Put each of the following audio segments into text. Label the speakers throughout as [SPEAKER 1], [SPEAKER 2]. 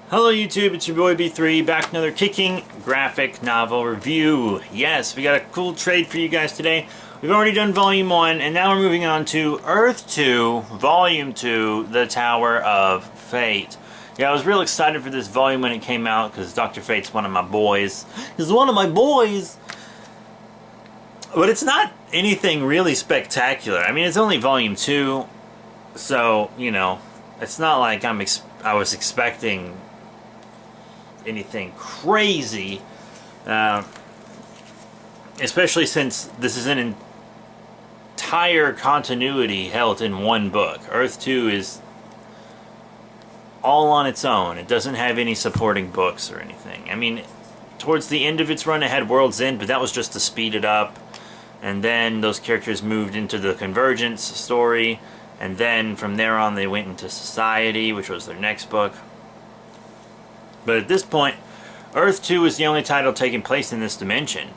[SPEAKER 1] Hello YouTube, it's your boy B3, back with another kicking graphic novel review. Yes, we got a cool trade for you guys today. We've already done Volume 1, and now we're moving on to Earth 2, Volume 2, The Tower of Fate. Yeah, I was real excited for this volume when it came out, because Dr. Fate's one of my boys. He's one of my boys! But it's not anything really spectacular. I mean, it's only Volume 2, so, you know, it's not like I was expecting anything crazy, especially since this is an entire continuity held in one book. Earth 2 is all on its own. It doesn't have any supporting books or anything. I mean, towards the end of its run it had World's End, but that was just to speed it up, and then those characters moved into the Convergence story, and then from there on they went into Society, which was their next book. But at this point, Earth 2 is the only title taking place in this dimension.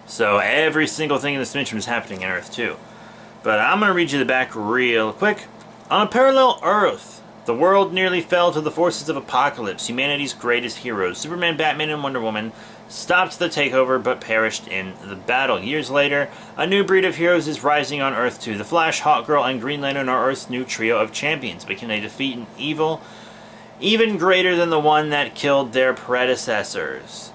[SPEAKER 1] So every single thing in this dimension is happening in Earth 2. But I'm going to read you the back real quick. On a parallel Earth, the world nearly fell to the forces of apocalypse. Humanity's greatest heroes, Superman, Batman, and Wonder Woman, stopped the takeover but perished in the battle. Years later, a new breed of heroes is rising on Earth 2. The Flash, Hawkgirl, and Green Lantern are Earth's new trio of champions. But can they defeat an evil even greater than the one that killed their predecessors?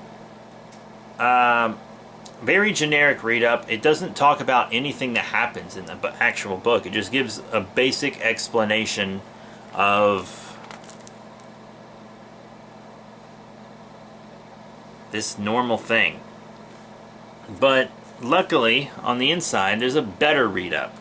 [SPEAKER 1] Very generic read-up. It doesn't talk about anything that happens in the actual book. It just gives a basic explanation of this normal thing. But luckily, on the inside, there's a better read-up.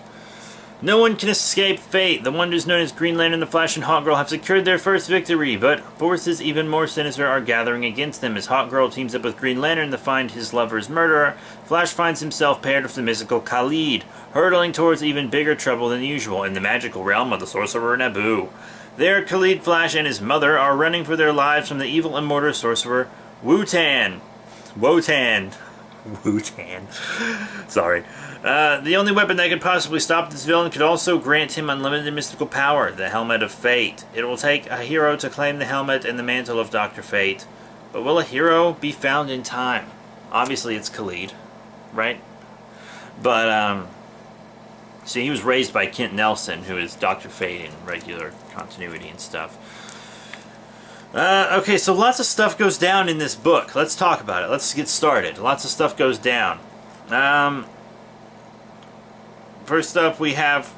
[SPEAKER 1] No one can escape fate. The wonders known as Green Lantern, the Flash, and Hawkgirl have secured their first victory, but forces even more sinister are gathering against them. As Hawkgirl teams up with Green Lantern to find his lover's murderer, Flash finds himself paired with the mystical Khalid, hurtling towards even bigger trouble than usual in the magical realm of the sorcerer Nabu. There, Khalid, Flash, and his mother are running for their lives from the evil immortal sorcerer Wotan. Sorry. The only weapon that could possibly stop this villain could also grant him unlimited mystical power, the Helmet of Fate. It will take a hero to claim the helmet and the mantle of Dr. Fate. But will a hero be found in time? Obviously it's Khalid, right? But, see, he was raised by Kent Nelson, who is Dr. Fate in regular continuity and stuff. Okay, so lots of stuff goes down in this book. Let's talk about it. Let's get started. Lots of stuff goes down. First up, we have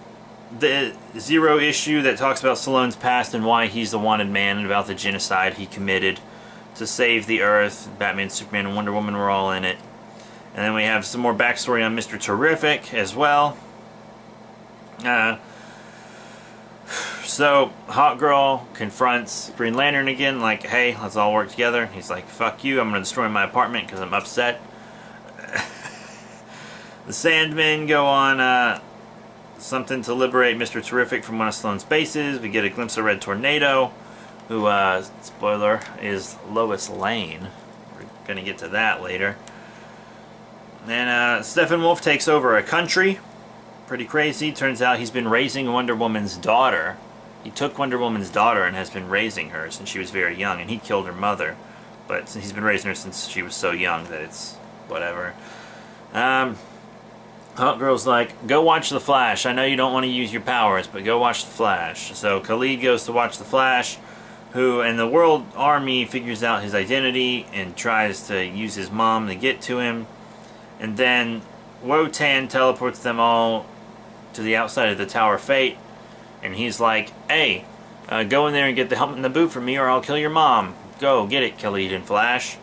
[SPEAKER 1] the Zero issue that talks about Stallone's past and why he's the wanted man and about the genocide he committed to save the Earth. Batman, Superman, and Wonder Woman were all in it. And then we have some more backstory on Mr. Terrific as well. So, Hawkgirl confronts Green Lantern again, like, hey, let's all work together. He's like, fuck you, I'm going to destroy my apartment because I'm upset. The Sandmen go on something to liberate Mr. Terrific from one of Stallone's bases. We get a glimpse of Red Tornado, who, spoiler, is Lois Lane. We're going to get to that later. And Steppenwolf takes over a country. Pretty crazy. Turns out he's been raising Wonder Woman's daughter. He took Wonder Woman's daughter and has been raising her since she was very young, and he killed her mother. But he's been raising her since she was so young that it's whatever. Hawkgirl's like, go watch The Flash. I know you don't want to use your powers, but go watch The Flash. So Khalid goes to watch The Flash, and the World Army figures out his identity and tries to use his mom to get to him. And then Wotan teleports them all to the outside of the Tower of Fate, and he's like, hey, go in there and get the helmet and the boot for me or I'll kill your mom. Go, get it, Khalid and Flash.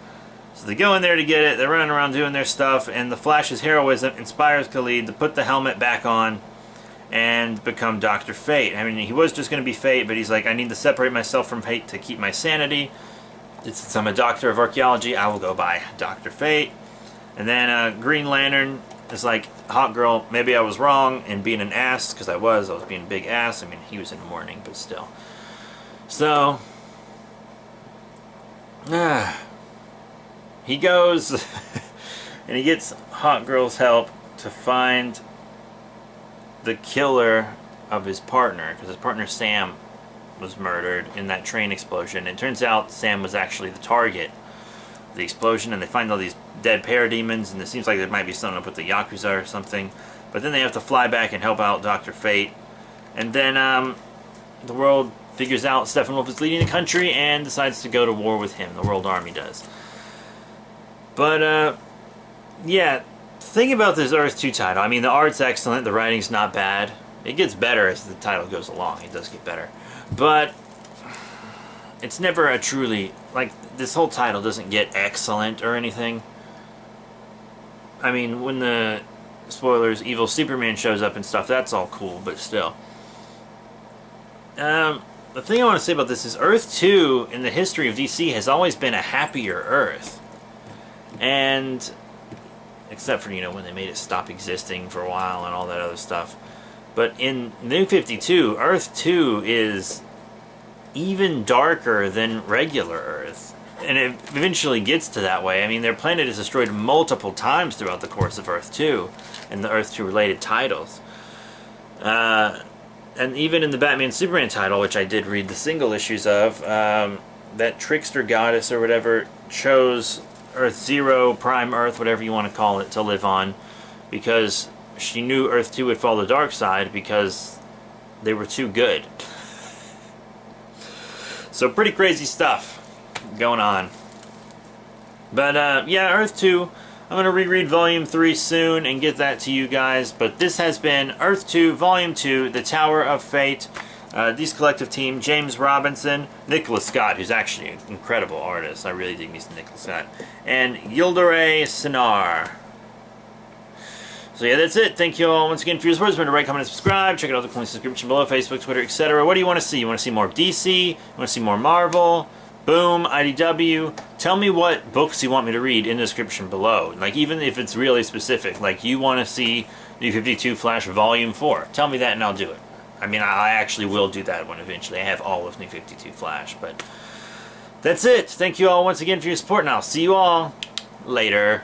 [SPEAKER 1] So they go in there to get it, they're running around doing their stuff, and the Flash's heroism inspires Khalid to put the helmet back on and become Dr. Fate. I mean, he was just going to be Fate, but he's like, I need to separate myself from Fate to keep my sanity. Since I'm a doctor of archaeology, I will go by Dr. Fate. And then Green Lantern is like, Hawkgirl, maybe I was wrong in being an ass, because I was being a big ass. I mean, he was in mourning, but still. So, he goes and he gets Hawkgirl's help to find the killer of his partner, because his partner Sam was murdered in that train explosion. It turns out Sam was actually the target of the explosion, and they find all these dead parademons, and it seems like there might be something up with the Yakuza or something. But then they have to fly back and help out Dr. Fate. And then the world figures out Steppenwolf is leading the country and decides to go to war with him. The World Army does. But, yeah, the thing about this Earth 2 title, I mean, the art's excellent, the writing's not bad. It gets better as the title goes along. It does get better. But it's never a truly, like, this whole title doesn't get excellent or anything. I mean, when the, spoilers, evil Superman shows up and stuff, that's all cool, but still. The thing I want to say about this is Earth 2 in the history of DC has always been a happier Earth. And, except for, you know, when they made it stop existing for a while and all that other stuff. But in New 52, Earth 2 is even darker than regular Earth. And it eventually gets to that way. I mean, their planet is destroyed multiple times throughout the course of Earth 2 and the Earth 2 related titles. And even in the Batman Superman title, which I did read the single issues of, that trickster goddess or whatever chose Earth Zero, Prime Earth, whatever you want to call it, to live on, because she knew Earth 2 would fall the dark side because they were too good. So pretty crazy stuff going on. But yeah, Earth 2, I'm going to reread Volume 3 soon and get that to you guys. But this has been Earth 2, Volume 2, The Tower of Fate. These collective team, James Robinson, Nicholas Scott, who's actually an incredible artist. I really dig me some Nicholas Scott. And Yildiray Cinar. So yeah, that's it. Thank you all once again for your support. Remember to rate, comment, and subscribe. Check out the link description below, Facebook, Twitter, etc. What do you want to see? You want to see more of DC? You want to see more Marvel? Boom, IDW. Tell me what books you want me to read in the description below. Like, even if it's really specific. Like, you want to see New 52 Flash Volume 4. Tell me that and I'll do it. I mean, I actually will do that one eventually. I have all of New 52 Flash. But that's it. Thank you all once again for your support, and I'll see you all later.